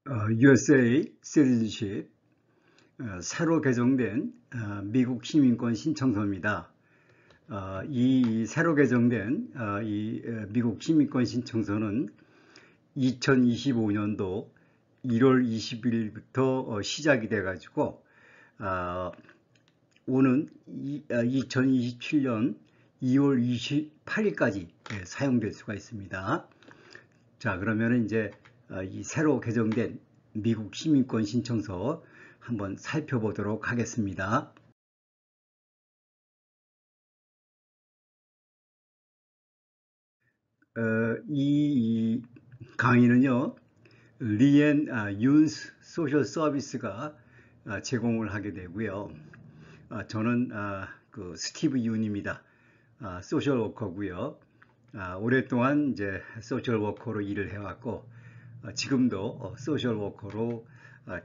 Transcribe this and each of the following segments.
USA Citizenship 새로 개정된 미국 시민권 신청서입니다. 이 새로 개정된 이 미국 시민권 신청서는 2025년도 1월 20일부터 시작이 돼 가지고 오는 2027년 2월 28일까지 사용될 수가 있습니다. 자, 그러면 이제 이 새로 개정된 미국 시민권 신청서 한번 살펴보도록 하겠습니다. 이 강의는요, 리앤 윤스 소셜 서비스가 제공을 하게 되고요. 저는 그 스티브 윤입니다. 소셜 워커고요. 오랫동안 이제 소셜 워커로 일을 해왔고 지금도 소셜 워커로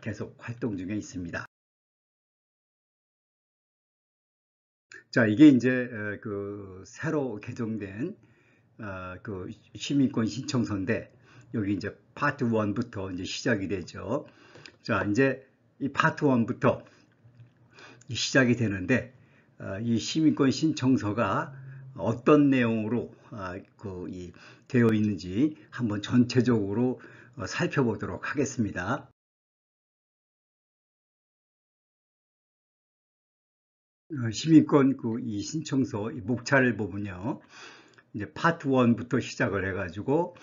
계속 활동 중에 있습니다. 자, 이게 이제 그 새로 개정된 그 시민권 신청서인데 여기 이제 파트 1부터 이제 시작이 되죠. 자, 이제 이 파트 1부터 시작이 되는데 이 시민권 신청서가 어떤 내용으로 되어 있는지 한번 전체적으로 살펴보도록 하겠습니다. 시민권 이 신청서 이 목차를 보면요, 이제 파트 1부터 시작을 해가지고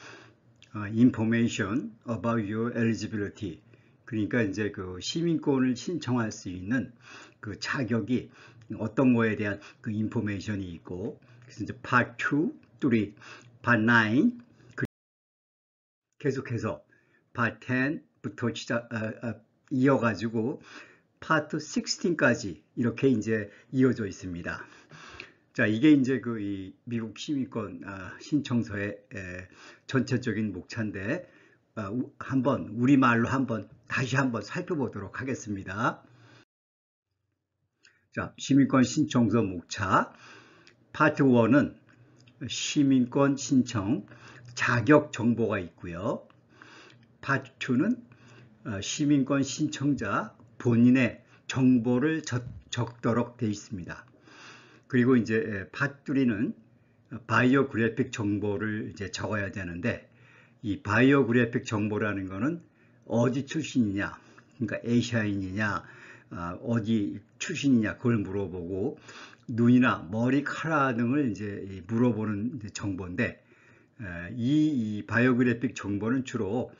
information about your eligibility, 그러니까 이제 그 시민권을 신청할 수 있는 그 자격이 어떤 거에 대한 그 인포메이션이 있고, 그래서 이제 파트 2, 3, 파트 9, 계속해서 파트 10부터 이어가지고 파트 16까지 이렇게 이제 이어져 있습니다. 자, 이게 이제 이 미국 시민권 신청서의 전체적인 목차인데 한번 우리말로 다시 한번 살펴보도록 하겠습니다. 자, 시민권 신청서 목차 파트 1은 시민권 신청 자격 정보가 있고요. 파트 2는 시민권 신청자 본인의 정보를 적도록 되어 있습니다. 그리고 이제 파트 3는 바이오그래픽 정보를 이제 적어야 되는데, 이 바이오그래픽 정보라는 거는 어디 출신이냐, 그러니까 아시아인이냐, 어디 출신이냐 그걸 물어보고, 눈이나 머리카락 등을 이제 물어보는 정보인데, 이 바이오그래픽 정보는 주로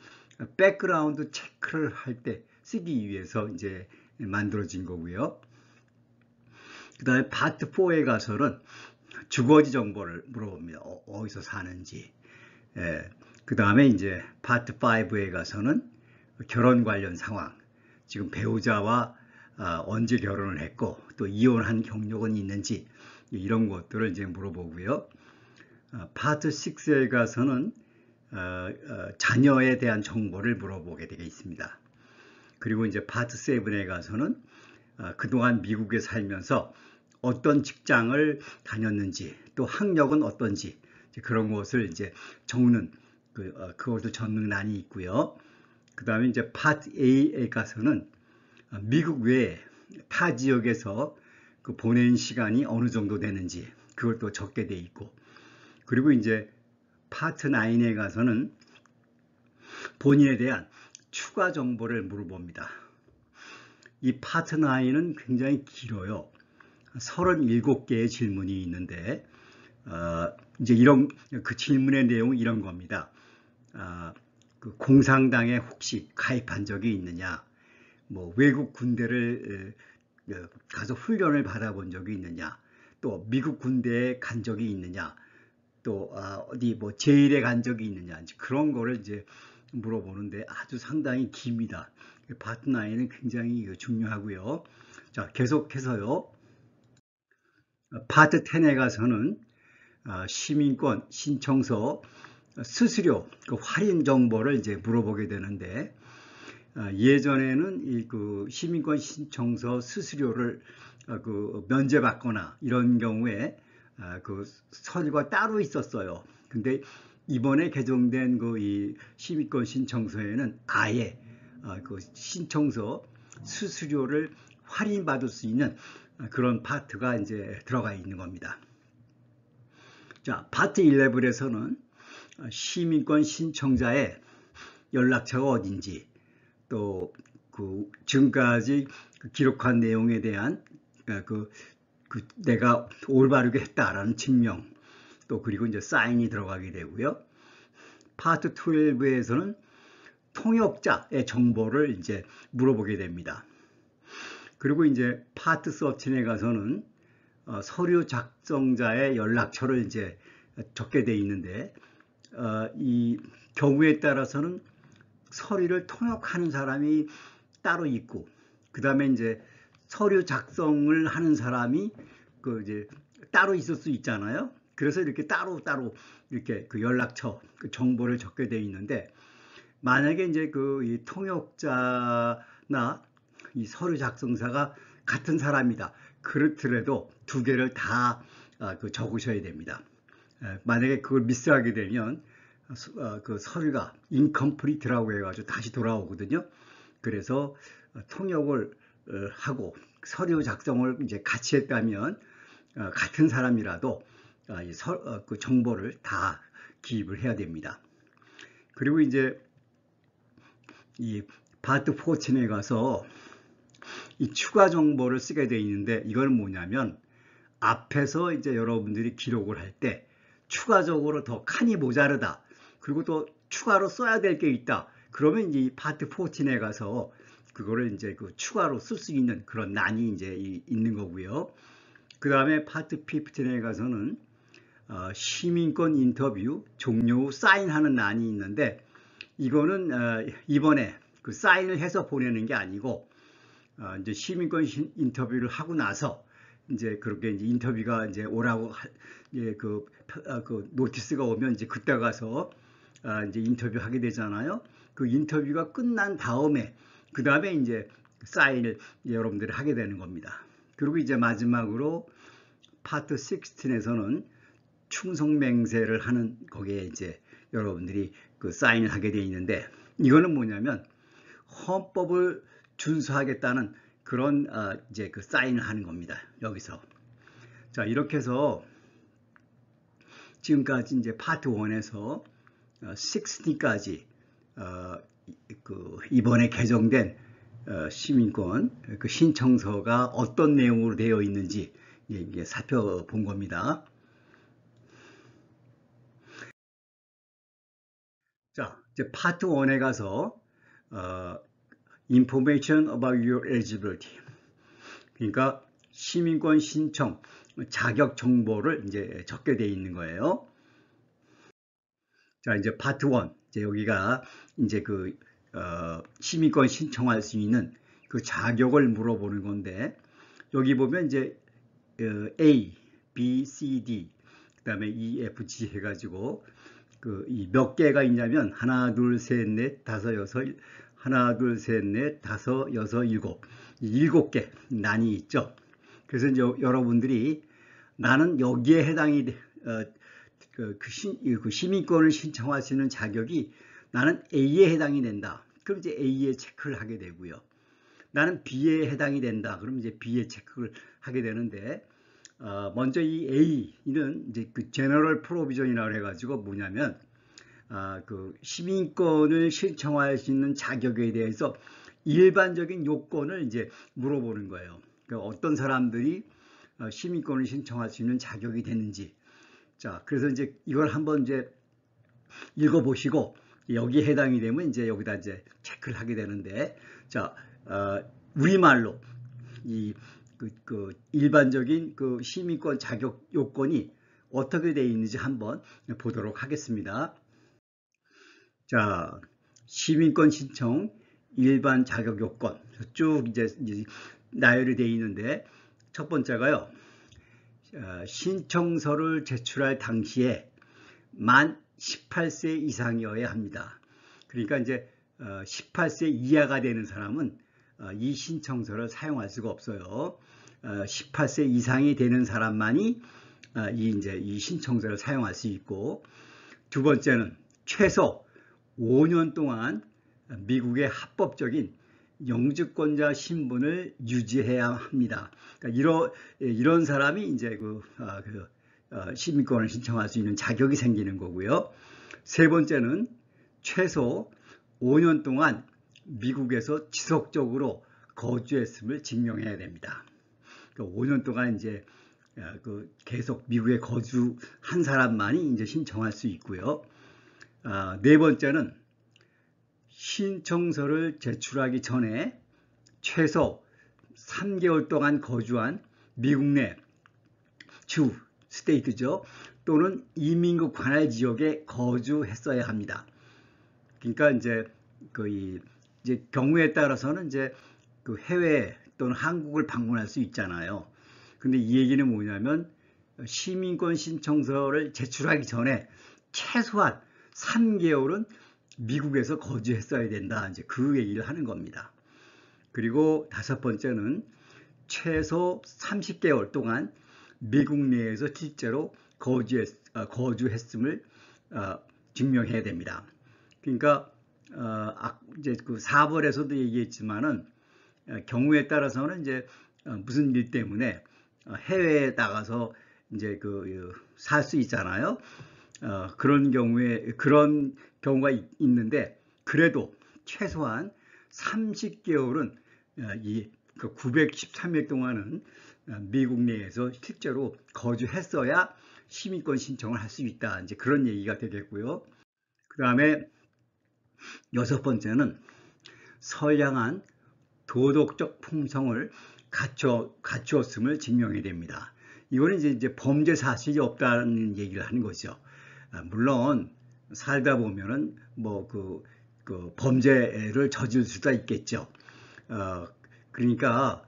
백그라운드 체크를 할 때 쓰기 위해서 이제 만들어진 거고요. 그 다음에 파트 4에 가서는 주거지 정보를 물어봅니다. 어디서 사는지. 그 다음에 이제 파트 5에 가서는 결혼 관련 상황, 지금 배우자와 언제 결혼을 했고 또 이혼한 경력은 있는지 이런 것들을 이제 물어보고요. 파트 6에 가서는 자녀에 대한 정보를 물어보게 되어 있습니다. 그리고 이제 파트 7에 가서는 그동안 미국에 살면서 어떤 직장을 다녔는지, 또 학력은 어떤지 그런 것을 이제 적는 그것을 적는欄이 있고요. 그 다음에 이제 파트 A에 가서는 미국 외에 타 지역에서 그 보낸 시간이 어느 정도 되는지 그걸 또 적게 돼 있고, 그리고 이제 파트 9에 가서는 본인에 대한 추가 정보를 물어봅니다. 이 파트 9은 굉장히 길어요. 37개의 질문이 있는데 이제 그 질문의 내용은 이런 겁니다. 그 공산당에 혹시 가입한 적이 있느냐, 뭐 외국 군대를 가서 훈련을 받아본 적이 있느냐, 또 미국 군대에 간 적이 있느냐, 또 어디 뭐 제일에 간 적이 있느냐, 그런 거를 이제 물어보는데 아주 상당히 깁니다. 파트 9은 굉장히 중요하고요. 자, 계속해서요. 파트 10에 가서는 시민권 신청서 수수료 그 할인 정보를 이제 물어보게 되는데, 예전에는 그 시민권 신청서 수수료를 그 면제받거나 이런 경우에 그 서류가 따로 있었어요. 근데 이번에 개정된 이 시민권 신청서에는 아예 그 신청서 수수료를 할인받을 수 있는 그런 파트가 이제 들어가 있는 겁니다. 자, 파트 11에서는 시민권 신청자의 연락처가 어딘지, 또 그 지금까지 기록한 내용에 대한 내가 올바르게 했다라는 증명, 또 그리고 이제 사인이 들어가게 되고요. 파트 12에서는 통역자의 정보를 이제 물어보게 됩니다. 그리고 이제 파트 13에 가서는 서류 작성자의 연락처를 이제 적게 돼 있는데, 이 경우에 따라서는 서류를 통역하는 사람이 따로 있고, 그 다음에 이제 서류 작성을 하는 사람이 이제 따로 있을 수 있잖아요. 그래서 이렇게 따로 이렇게 그 연락처, 그 정보를 적게 돼 있는데, 만약에 이제 이 통역자나 이 서류 작성사가 같은 사람이다. 그렇더라도 두 개를 다 적으셔야 됩니다. 만약에 그걸 미스하게 되면 그 서류가 incomplete라고 해가지고 다시 돌아오거든요. 그래서 통역을 하고 서류 작성을 이제 같이 했다면 같은 사람이라도 그 정보를 다 기입을 해야 됩니다. 그리고 이제 이 파트 14에 가서 이 추가 정보를 쓰게 되어 있는데, 이건 뭐냐면 앞에서 이제 여러분들이 기록을 할 때 추가적으로 더 칸이 모자르다, 그리고 또 추가로 써야 될 게 있다, 그러면 이제 이 파트 14에 가서 그거를 이제 추가로 쓸 수 있는 그런 난이 이제 있는 거고요. 그 다음에 파트 15에 가서는 시민권 인터뷰 종료 후 사인하는 난이 있는데, 이거는 이번에 그 사인을 해서 보내는 게 아니고 이제 시민권 인터뷰를 하고 나서 이제 그렇게 이제 인터뷰가 이제 오라고 이제 그 노티스가 오면 이제 그때 가서 이제 인터뷰하게 되잖아요. 그 인터뷰가 끝난 다음에 그 다음에 이제 사인을 이제 여러분들이 하게 되는 겁니다. 그리고 이제 마지막으로 파트 16에서는 충성 맹세를 하는 거기에 이제 여러분들이 그 사인을 하게 돼 있는데, 이거는 뭐냐면 헌법을 준수하겠다는 그런 이제 그 사인을 하는 겁니다. 여기서. 자, 이렇게 해서 지금까지 이제 파트 1에서 16까지 이번에 개정된 시민권 그 신청서가 어떤 내용으로 되어 있는지 이게 살펴본 겁니다. 자, 이제 파트 1에 가서 Information about your eligibility, 그러니까 시민권 신청 자격 정보를 이제 적게 되어 있는 거예요. 자, 이제 파트 1, 이제 여기가 이제 시민권 신청할 수 있는 그 자격을 물어보는 건데, 여기 보면 이제 A, B, C, D, 그 다음에 E, F, G 해가지고 이 몇 개가 있냐면 하나, 둘, 셋, 넷, 다섯, 여섯, 하나, 둘, 셋, 넷, 다섯, 여섯, 일곱, 7개 난이 있죠. 그래서 이제 여러분들이 나는 여기에 해당이 시민권을 신청할 수 있는 자격이 나는 A에 해당이 된다. 그럼 이제 A에 체크를 하게 되고요. 나는 B에 해당이 된다. 그럼 이제 B에 체크를 하게 되는데, 먼저 이 A는 이제 General Provision이라고 해가지고 뭐냐면 시민권을 신청할 수 있는 자격에 대해서 일반적인 요건을 이제 물어보는 거예요. 그러니까 어떤 사람들이 시민권을 신청할 수 있는 자격이 되는지. 자, 그래서 이제 이걸 한번 이제 읽어보시고 여기에 해당이 되면 이제 여기다 이제 체크를 하게 되는데, 자, 우리말로 일반적인 시민권 자격 요건이 어떻게 되어 있는지 한번 보도록 하겠습니다. 자, 시민권 신청 일반 자격 요건 쭉 이제 나열이 되어 있는데, 첫 번째가요, 신청서를 제출할 당시에 만 18세 이상이어야 합니다. 그러니까 이제 18세 이하가 되는 사람은 이 신청서를 사용할 수가 없어요. 18세 이상이 되는 사람만이 이 신청서를 사용할 수 있고, 두 번째는 최소 5년 동안 미국의 합법적인 영주권자 신분을 유지해야 합니다. 그러니까 이런 사람이 이제 시민권을 신청할 수 있는 자격이 생기는 거고요. 세 번째는 최소 5년 동안 미국에서 지속적으로 거주했음을 증명해야 됩니다. 그러니까 5년 동안 이제 계속 미국에 거주한 사람만이 이제 신청할 수 있고요. 네 번째는 신청서를 제출하기 전에 최소 3개월 동안 거주한 미국 내 주, 스테이트죠. 또는 이민국 관할 지역에 거주했어야 합니다. 그러니까 이제 경우에 따라서는 이제 해외 또는 한국을 방문할 수 있잖아요. 근데 이 얘기는 뭐냐면 시민권 신청서를 제출하기 전에 최소한 3개월은 미국에서 거주했어야 된다. 이제 그 얘기를 하는 겁니다. 그리고 다섯 번째는 최소 30개월 동안 미국 내에서 실제로 거주했음을 증명해야 됩니다. 그러니까 이제 4번에서도 얘기했지만은 경우에 따라서는 이제 무슨 일 때문에 해외에 나가서 이제 살 수 있잖아요. 그런 경우가 있는데 그래도 최소한 30개월은 이 913일 동안은 미국 내에서 실제로 거주했어야 시민권 신청을 할 수 있다. 이제 그런 얘기가 되겠고요. 그 다음에 여섯 번째는 선량한 도덕적 품성을 갖추었음을 증명해야 됩니다. 이거는 이제 범죄 사실이 없다는 얘기를 하는 거죠. 물론 살다 보면은 범죄를 저질 수도 있겠죠. 그러니까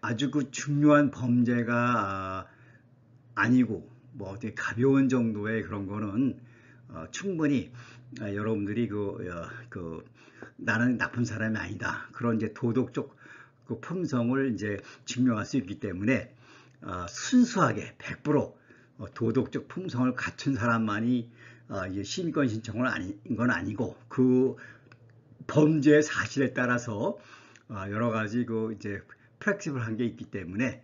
아주 중요한 범죄가 아니고 되게 가벼운 정도의 그런 거는 충분히 여러분들이 나는 나쁜 사람이 아니다. 그런 이제 도덕적 품성을 이제 증명할 수 있기 때문에 순수하게 100% 도덕적 품성을 갖춘 사람만이 시민권 신청을 아닌 건 아니고 그 범죄의 사실에 따라서 여러 가지 이제 플렉시블한 게 있기 때문에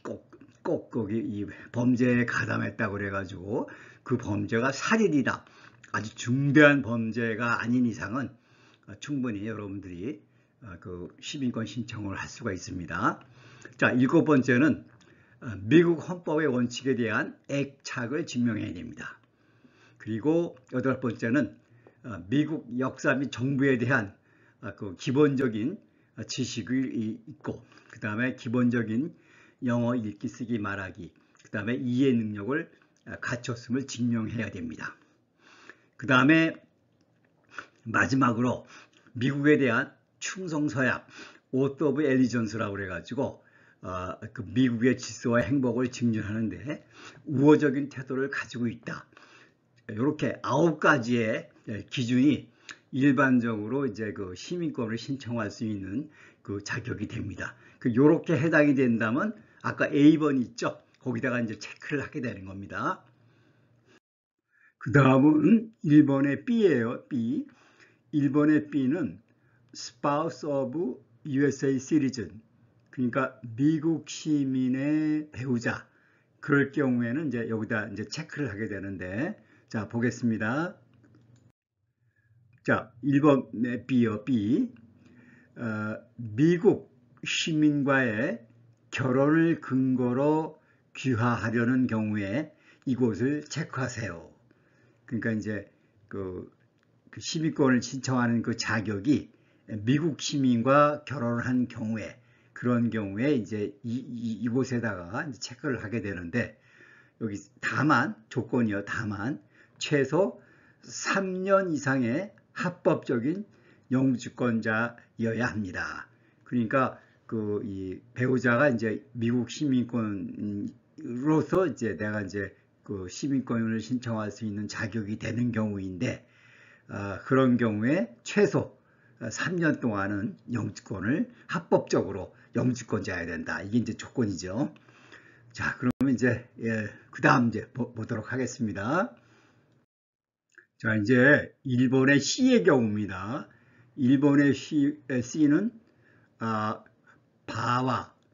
꼭 거기 이 범죄에 가담했다고 그래가지고 그 범죄가 살인이다. 아주 중대한 범죄가 아닌 이상은 충분히 여러분들이 시민권 신청을 할 수가 있습니다. 자, 일곱 번째는 미국 헌법의 원칙에 대한 애착을 증명해야 됩니다. 그리고 여덟 번째는 미국 역사 및 정부에 대한 기본적인 지식이 있고, 그 다음에 기본적인 영어 읽기, 쓰기, 말하기, 그 다음에 이해 능력을 갖췄음을 증명해야 됩니다. 그 다음에 마지막으로 미국에 대한 충성서약, 오트 오브 엘리전스라고 그래가지고 미국의 질서와 행복을 증진하는데 우호적인 태도를 가지고 있다. 이렇게 9가지의 기준이 일반적으로 이제 시민권을 신청할 수 있는 자격이 됩니다. 요렇게 해당이 된다면 아까 A번 있죠? 거기다가 이제 체크를 하게 되는 겁니다. 그 다음은 1번의 B예요. B. 1번의 B는 Spouse of USA Citizen. 그러니까 미국 시민의 배우자. 그럴 경우에는 이제 여기다 이제 체크를 하게 되는데, 자, 보겠습니다. 자, 1번의 B요. B. 미국 시민과의 결혼을 근거로 귀화하려는 경우에 이곳을 체크하세요. 그러니까 이제 시민권을 신청하는 그 자격이 미국 시민과 결혼을 한 경우에, 그런 경우에 이제 이곳에다가 이제 체크를 하게 되는데, 여기 다만 조건이요. 다만 최소 3년 이상의 합법적인 영주권자여야 합니다. 그러니까 이 배우자가 이제 미국 시민권으로서 이제 내가 이제 시민권을 신청할 수 있는 자격이 되는 경우인데, 그런 경우에 최소 3년 동안은 영주권을 합법적으로 영주권자여야 된다. 이게 이제 조건이죠. 자, 그러면 이제 그 다음 이제 보도록 하겠습니다. 자, 이제 일본의 C의 경우입니다. 일본의 C는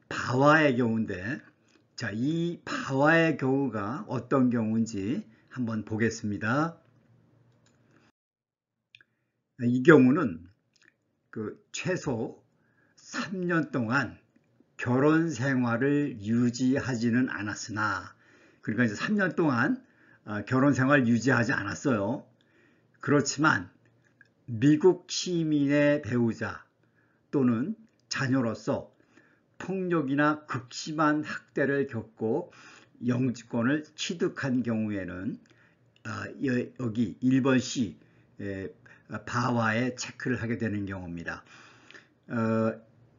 바와의 경우인데, 자, 이 바와의 경우가 어떤 경우인지 한번 보겠습니다. 이 경우는 최소 3년 동안 결혼 생활을 유지하지는 않았으나, 그러니까 이제 3년 동안 결혼 생활 유지하지 않았어요. 그렇지만 미국 시민의 배우자 또는 자녀로서 폭력이나 극심한 학대를 겪고 영주권을 취득한 경우에는 여기 1번 C 바와에 체크를 하게 되는 경우입니다.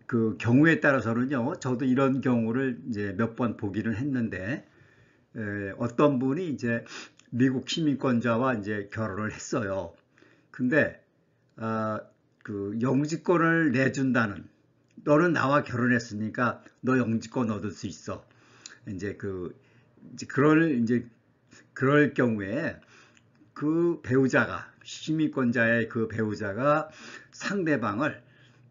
그 경우에 따라서는요, 저도 이런 경우를 이제 몇 번 보기는 했는데, 어떤 분이 이제 미국 시민권자와 이제 결혼을 했어요. 근데 그 영주권을 내준다는, 너는 나와 결혼했으니까 너 영주권 얻을 수 있어. 이제 그럴 경우에 그 배우자가, 시민권자의 그 배우자가 상대방을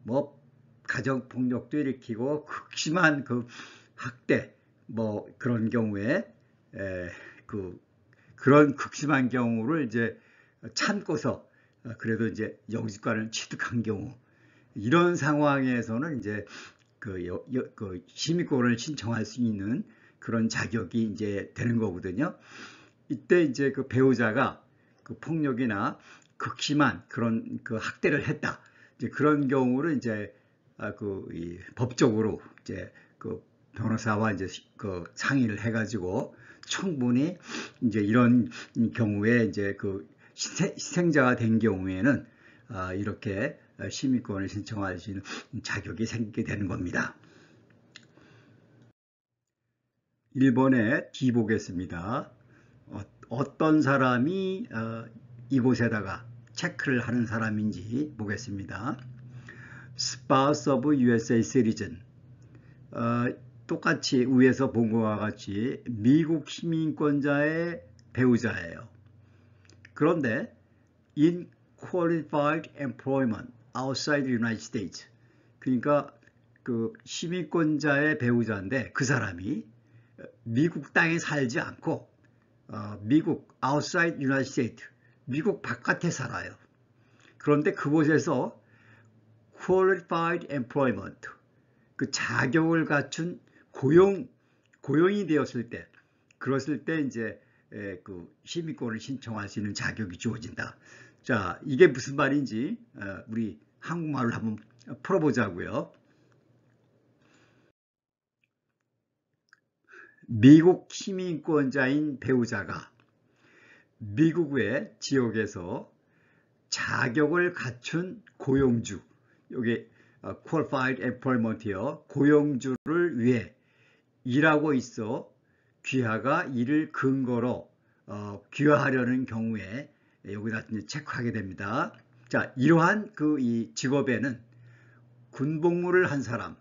뭐 가정폭력도 일으키고 극심한 그 학대 뭐 그런 경우에 그런 극심한 경우를 이제 참고서 그래도 이제 영주권을 취득한 경우, 이런 상황에서는 이제 그 시민권을 신청할 수 있는 그런 자격이 이제 되는 거거든요. 이때 이제 그 배우자가 그 폭력이나 극심한 그런 그 학대를 했다. 이제 그런 경우를 이제 법적으로 이제 그 변호사와 이제 그 상의를 해가지고 충분히 이제 이런 경우에 이제 그 희생자가 된 경우에는 이렇게 시민권을 신청할 수 있는 자격이 생기게 되는 겁니다. 1번에 D 보겠습니다. 어떤 사람이 이곳에다가 체크를 하는 사람인지 보겠습니다. Spouse of USA citizen. 똑같이 위에서 본 것과 같이 미국 시민권자의 배우자예요. 그런데 in qualified employment outside the United States. 그러니까 그 시민권자의 배우자인데 그 사람이 미국 땅에 살지 않고 미국 outside United States, 미국 바깥에 살아요. 그런데 그곳에서 qualified employment, 그 자격을 갖춘 고용이 되었을 때, 그랬을 때 이제 그 시민권을 신청할 수 있는 자격이 주어진다. 자, 이게 무슨 말인지 우리 한국말로 한번 풀어보자고요. 미국 시민권자인 배우자가 미국의 지역에서 자격을 갖춘 고용주, 여기 qualified employment이요, 고용주를 위해 일하고 있어 귀하가 이를 근거로 귀화하려는 경우에 여기다 체크하게 됩니다. 자, 이러한 이 직업에는 군복무를 한 사람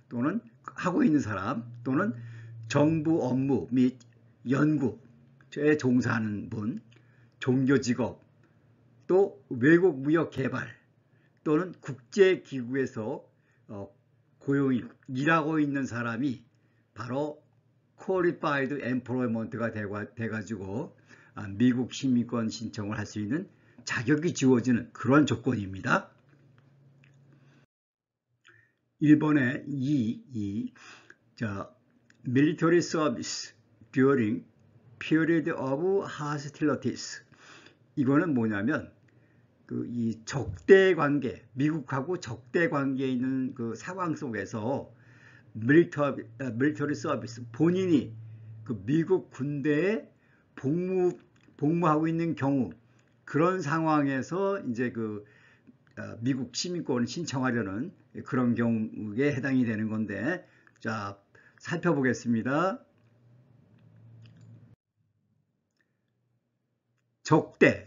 또는 하고 있는 사람 또는 정부 업무 및 연구에 종사하는 분, 종교직업, 또 외국 무역 개발 또는 국제기구에서 일하고 있는 사람이 바로 Qualified Employment가 돼가지고 미국 시민권 신청을 할 수 있는 자격이 주어지는 그런 조건입니다. 1번에 자, Military Service during Period of Hostilities. 이거는 뭐냐면 이 적대 관계, 미국하고 적대 관계에 있는 그 상황 속에서 밀리터리 서비스, 본인이 그 미국 군대에 복무하고 있는 경우, 그런 상황에서 이제 미국 시민권을 신청하려는 그런 경우에 해당이 되는 건데, 자, 살펴보겠습니다. 적대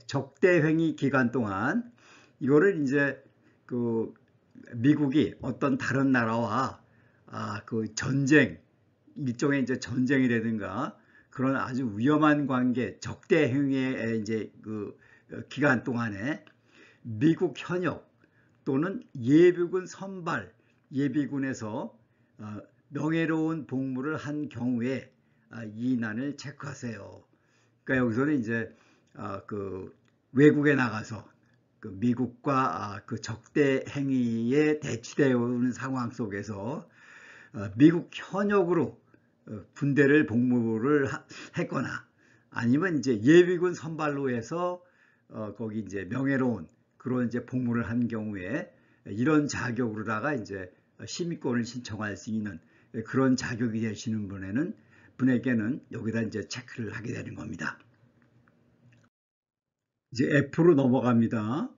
행위 기간 동안, 이거를 이제 미국이 어떤 다른 나라와 전쟁, 일종의 이제 전쟁이라든가 그런 아주 위험한 관계, 적대 행위에 이제 기간 동안에 미국 현역 또는 예비군 선발 예비군에서 명예로운 복무를 한 경우에 이 난을 체크하세요. 그러니까 여기서는 이제 그 외국에 나가서 그 미국과 그 적대 행위에 대치되어 오는 상황 속에서 미국 현역으로 군대를 복무를 했거나 아니면 이제 예비군 선발로 해서 거기 이제 명예로운 그런 이제 복무를 한 경우에 이런 자격으로다가 이제 시민권을 신청할 수 있는 그런 자격이 되시는 분에게는 여기다 이제 체크를 하게 되는 겁니다. 이제 F로 넘어갑니다.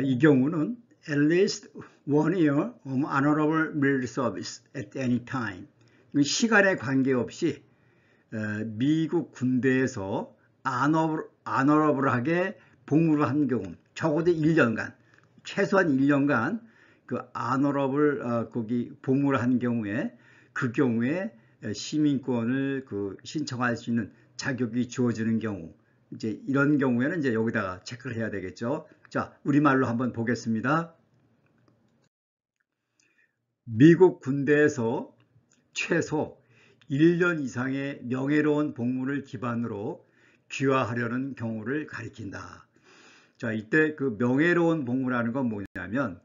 이 경우는 at least 1 year of honorable military service at any time. 시간에 관계없이 미국 군대에서 honorable하게 복무를 한 경우, 적어도 1년간, 최소한 1년간 그 honorable 거기 복무를 한 경우에 그 경우에 시민권을 그 신청할 수 있는 자격이 주어지는 경우, 이제 이런 경우에는 이제 여기다가 체크를 해야 되겠죠. 자, 우리말로 한번 보겠습니다. 미국 군대에서 최소 1년 이상의 명예로운 복무를 기반으로 귀화하려는 경우를 가리킨다. 자, 이때 그 명예로운 복무라는 건 뭐냐면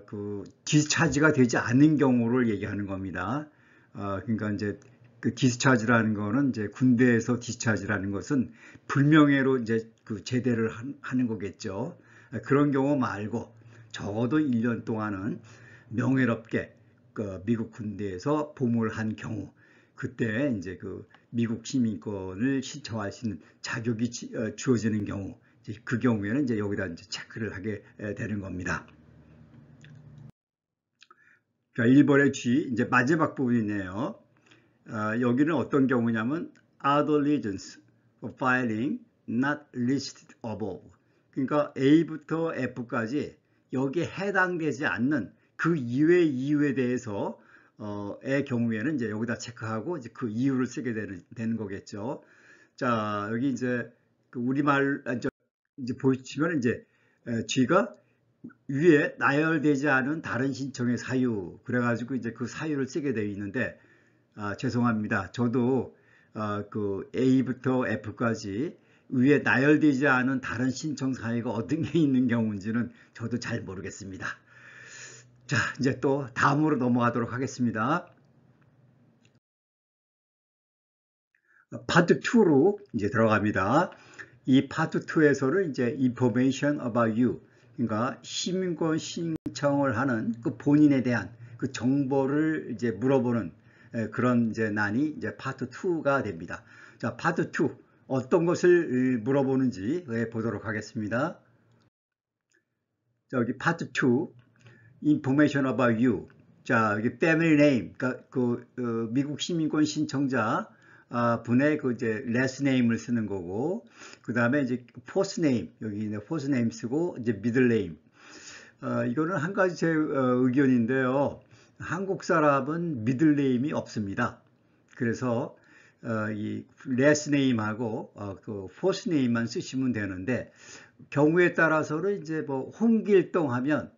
그 디스차지가 되지 않는 경우를 얘기하는 겁니다. 그러니까 이제 그 디스차지라는 거는 이제 군대에서 디스차지라는 것은 불명예로 이제 그 제대를 하는 거겠죠. 그런 경우 말고 적어도 1년 동안은 명예롭게 그 미국 군대에서 복무를 한 경우, 그때 이제 그 미국 시민권을 신청할 수 있는 자격이 주어지는 경우, 그 경우에는 이제 여기다 이제 체크를 하게 되는 겁니다. 자, 1번의 G, 이제 마지막 부분이네요. 여기는 어떤 경우냐면 other reasons for filing not listed above. 그러니까 A부터 F까지 여기에 해당되지 않는 그 이외의 이유에 대해서 의 경우에는 이제 여기다 체크하고 이제 그 이유를 쓰게 되는 거겠죠. 자, 여기 이제 그 우리말 이제 보시면 이제 G가 위에 나열되지 않은 다른 신청의 사유, 그래가지고 이제 그 사유를 쓰게 되어 있는데, 죄송합니다. 저도 그 A부터 F까지 위에 나열되지 않은 다른 신청 사유가 어떤 게 있는 경우인지는 저도 잘 모르겠습니다. 자, 이제 또 다음으로 넘어가도록 하겠습니다. 파트 2로 이제 들어갑니다. 이 파트 2에서는 이제 information about you, 그러니까 시민권 신청을 하는 그 본인에 대한 그 정보를 이제 물어보는 그런 이제 난이 이제 파트 2가 됩니다. 자, 파트 2 어떤 것을 물어보는지 보도록 하겠습니다. 자, 여기 파트 2 information about you. 자, 여기 family name, 그러니까 그 미국 시민권 신청자 분의 그 이제 last name을 쓰는 거고, 그 다음에 이제 first name, 여기 first name 쓰고 이제 middle name. 이거는 한 가지 제 의견인데요. 한국 사람은 middle name이 없습니다. 그래서 이 last name하고 그 first name만 쓰시면 되는데, 경우에 따라서는 이제 뭐 홍길동 하면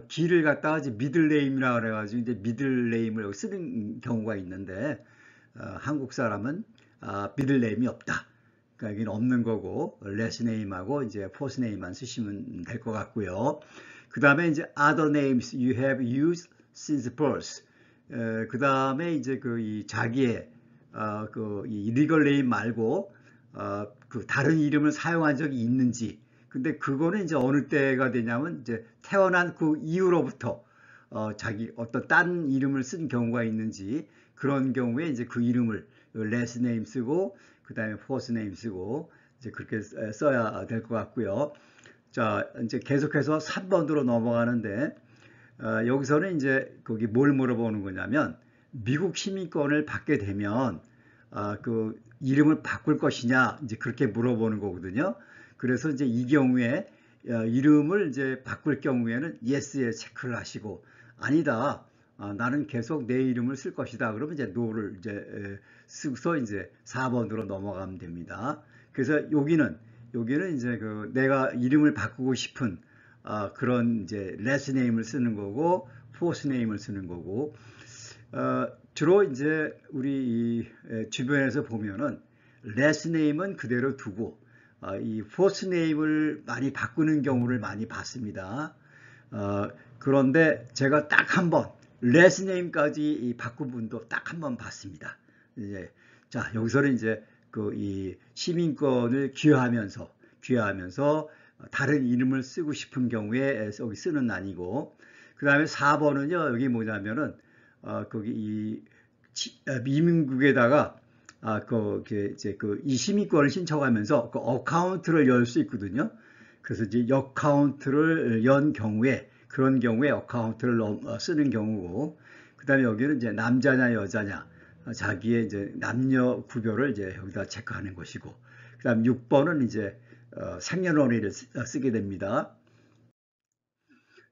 길을 갖다가 이제 middle name이라 그래가지고 이제 middle name을 여기 쓰는 경우가 있는데, 한국 사람은 middle name이 없다. 그러니까 여기는 없는 거고 last name하고 이제 first name만 쓰시면 될 것 같고요. 그 다음에 이제 other names you have used since birth. 그 다음에 이제 그 이 자기의 그 이 legal name 말고 그 다른 이름을 사용한 적이 있는지. 근데 그거는 이제 어느 때가 되냐면 이제 태어난 그 이후로부터 자기 어떤 딴 이름을 쓴 경우가 있는지, 그런 경우에 이제 그 이름을 last name 쓰고 그 다음에 first name 쓰고 이제 그렇게 써야 될 것 같고요. 자, 이제 계속해서 3번으로 넘어가는데 여기서는 이제 거기 뭘 물어보는 거냐면 미국 시민권을 받게 되면 그 이름을 바꿀 것이냐, 이제 그렇게 물어보는 거거든요. 그래서 이제 이 경우에 이름을 이제 바꿀 경우에는 yes에 체크를 하시고, 아니다, 나는 계속 내 이름을 쓸 것이다, 그러면 이제 no를 이제 쓰고서 이제 4번으로 넘어가면 됩니다. 그래서 여기는 여기는 이제 내가 이름을 바꾸고 싶은 그런 이제 last name을 쓰는 거고 first name을 쓰는 거고 주로 이제 우리 주변에서 보면은 last name은 그대로 두고 이 first name을 많이 바꾸는 경우를 많이 봤습니다. 그런데 제가 딱 한 번 last name까지 바꾼 분도 딱 한 번 봤습니다. 이제 자 여기서는 이제 이 시민권을 귀화하면서 다른 이름을 쓰고 싶은 경우에 여기 쓰는 난이고, 그 다음에 4번은요 여기 뭐냐면은 거기 미민국에다가 이 시민권을 신청하면서 그 어카운트를 열 수 있거든요. 그래서 이제 어카운트를 연 경우에 그런 경우에 어카운트를 쓰는 경우고, 그 다음에 여기는 이제 남자냐 여자냐 자기의 이제 남녀 구별을 이제 여기다 체크하는 것이고, 그 다음 6번은 이제 생년월일을 쓰게 됩니다.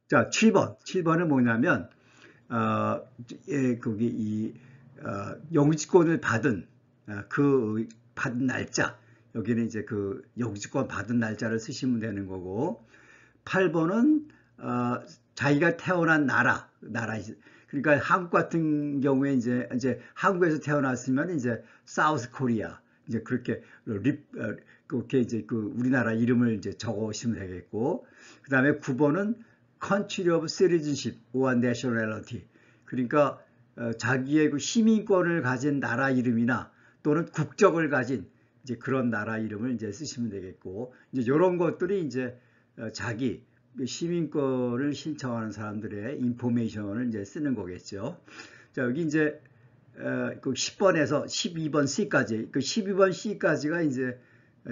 자, 7번은 뭐냐면 거기 영주권을 받은 받은 날짜, 여기는 이제 그 영주권 받은 날짜를 쓰시면 되는 거고, 8번은 자기가 태어난 나라 그러니까 한국 같은 경우에 이제 한국에서 태어났으면 이제 사우스 코리아 이제 그렇게 이제 우리나라 이름을 이제 적으시면 되겠고, 그 다음에 9번은 country of citizenship or nationality, 그러니까 자기의 그 시민권을 가진 나라 이름이나 또는 국적을 가진 이제 그런 나라 이름을 이제 쓰시면 되겠고, 이제 이런 것들이 이제 자기 시민권을 신청하는 사람들의 인포메이션을 이제 쓰는 거겠죠. 자, 여기 이제 그 10번에서 12번 C까지, 그 12번 C까지가 이제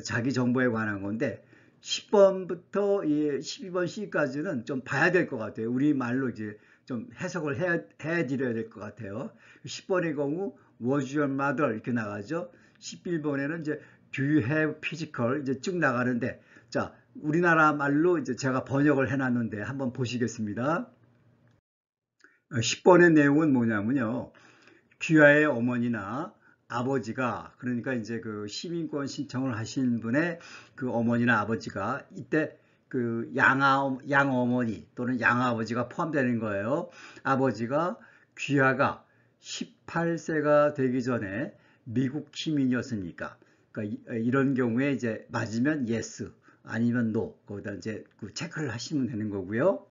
자기 정보에 관한 건데, 10번부터 12번 C까지는 좀 봐야 될 것 같아요. 우리말로 이제 좀 해석을 해 드려야 될 것 같아요. 10번의 경우 was your mother 이렇게 나가죠. 11번에는 이제 do you have physical 이제 쭉 나가는데, 자, 우리나라 말로 이제 제가 번역을 해놨는데 한번 보시겠습니다. 10번의 내용은 뭐냐면요, 귀하의 어머니나 아버지가, 그러니까 이제 그 시민권 신청을 하신 분의 그 어머니나 아버지가 이때 그 양어머니 또는 양아버지가 포함되는 거예요. 아버지가 귀하가 18세가 되기 전에 미국 시민이었으니까, 그러니까 이런 경우에 이제 맞으면 yes 아니면 no, 거기다 이제 그 체크를 하시면 되는 거고요.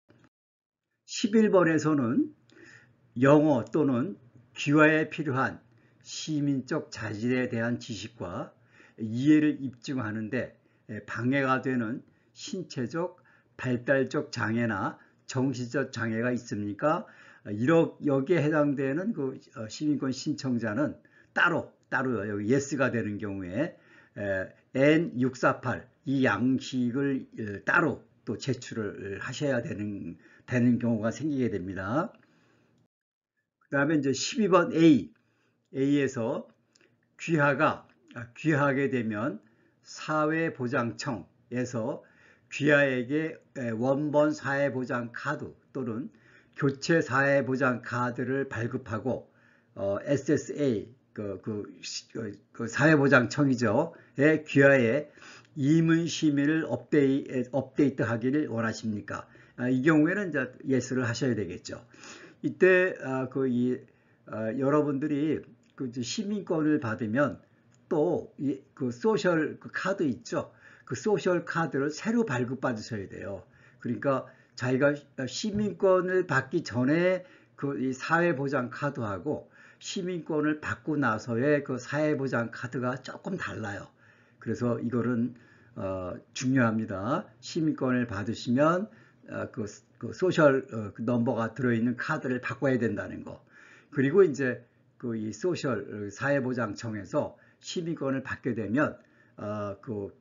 11번에서는 영어 또는 귀화에 필요한 시민적 자질에 대한 지식과 이해를 입증하는데 방해가 되는 신체적, 발달적 장애나 정신적 장애가 있습니까? 여기에 해당되는 그 시민권 신청자는 따로요. 여기 yes가 되는 경우에 N648 이 양식을 따로 또 제출을 하셔야 되는 경우가 생기게 됩니다. 그 다음에 이제 12번 A에서 귀하게 되면 사회보장청에서 귀하에게 원본 사회보장 카드 또는 교체 사회보장 카드를 발급하고 SSA 그 사회보장청이죠. 귀하에 이문시민을 업데이트 하기를 원하십니까? 이 경우에는 이제 yes를 하셔야 되겠죠. 이때 여러분들이 그 시민권을 받으면 또 그 소셜 카드 있죠. 그 소셜 카드를 새로 발급받으셔야 돼요. 그러니까 자기가 시민권을 받기 전에 이 사회보장 카드하고 시민권을 받고 나서의 그 사회보장 카드가 조금 달라요. 그래서 이거는 중요합니다. 시민권을 받으시면 그 소셜 넘버가 들어있는 카드를 바꿔야 된다는 거. 그리고 이제 이 소셜 사회보장청에서 시민권을 받게 되면 그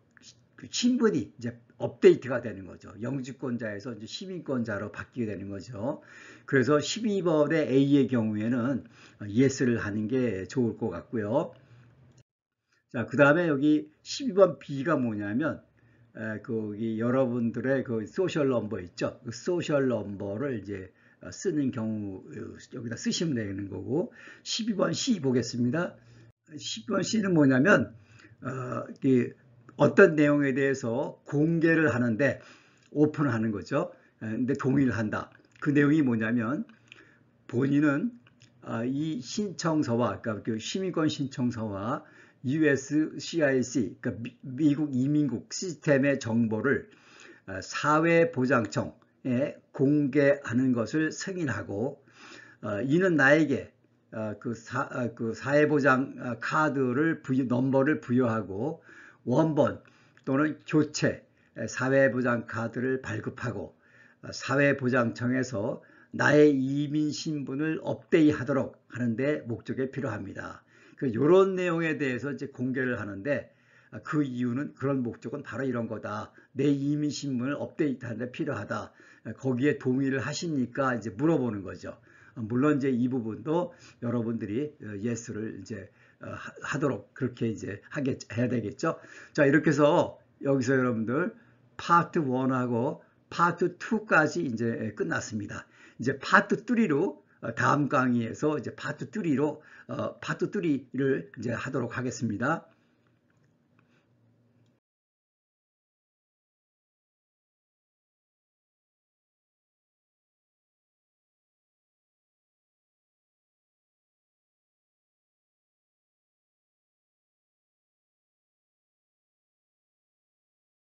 신분이 이제 업데이트가 되는 거죠. 영주권자에서 이제 시민권자로 바뀌게 되는 거죠. 그래서 12번의 A의 경우에는 yes를 하는 게 좋을 것 같고요. 자, 그 다음에 여기 12번 B가 뭐냐면 여러분들의 그 소셜 넘버 있죠. 그 소셜 넘버를 이제 쓰는 경우 여기다 쓰시면 되는 거고, 12번 C 보겠습니다. 12번 C는 뭐냐면 어떤 내용에 대해서 공개를 하는데 오픈하는 거죠. 근데 동의를 한다. 그 내용이 뭐냐면 본인은 이 신청서와 그러니까 그 시민권 신청서와 USCIS 그러니까 미국 이민국 시스템의 정보를 사회보장청에 공개하는 것을 승인하고 이는 나에게 그 사회보장 카드를 넘버를 부여하고 원본 또는 교체 사회보장 카드를 발급하고 사회보장청에서 나의 이민 신분을 업데이트하도록 하는데 목적에 필요합니다. 이런 내용에 대해서 이제 공개를 하는데 그 이유는 그런 목적은 바로 이런 거다. 내 이민 신분을 업데이트하는데 필요하다. 거기에 동의를 하십니까? 이제 물어보는 거죠. 물론 이제 이 부분도 여러분들이 예스를 이제 하도록 그렇게 이제 해야 되겠죠. 자, 이렇게 해서 여기서 여러분들 파트 1하고 파트 2까지 이제 끝났습니다. 이제 파트 3로 다음 강의에서 이제 파트 3를 이제 하도록 하겠습니다.